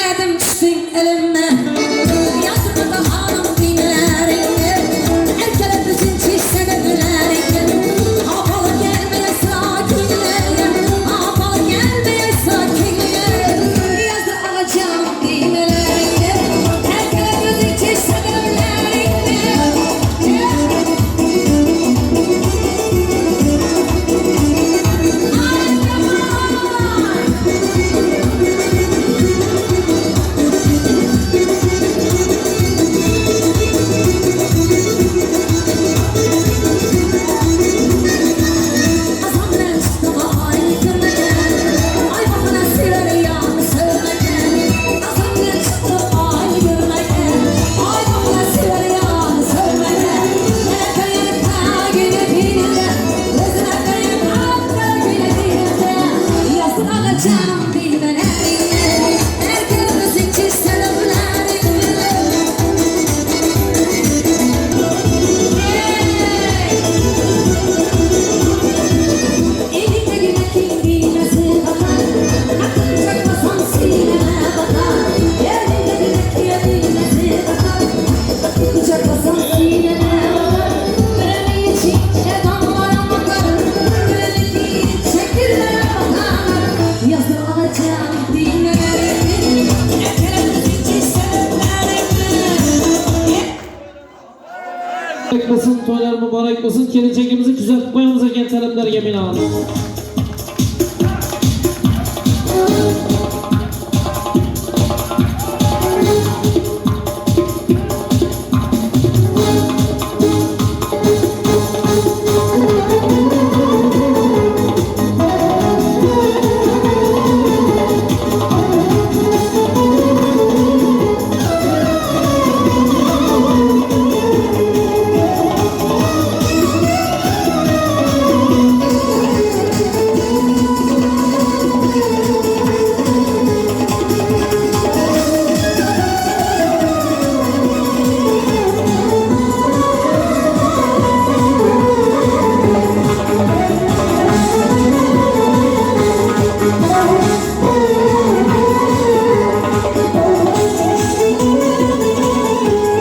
Yedim düştün elime Yazmadı hanım dinlerini Erkeler bizim çizse de gülerini Hapalı gelmeye sakinlere Hapalı gelmeye sakinlere Yazdı alacağım dinlerini Erkeler bizim çizse de gülerini Canım bilmem eline Erkeğimizin çizselemlerini Elinde güneşin giymesi bakar Aklın çakmasan sineme bakar Elinde güneşin giymesi bakar Aklın çakmasan sineme bakar Göremeyi çiçe damlara bakar Göremeyi çekirlere bakar Yazdı alacağım dinlerini Erkeğimizin çizselemlerini Mübarek olsun, toylar mübarek olsun. Gelecekimizi güzel koyamıza gel talepler yemin alalım.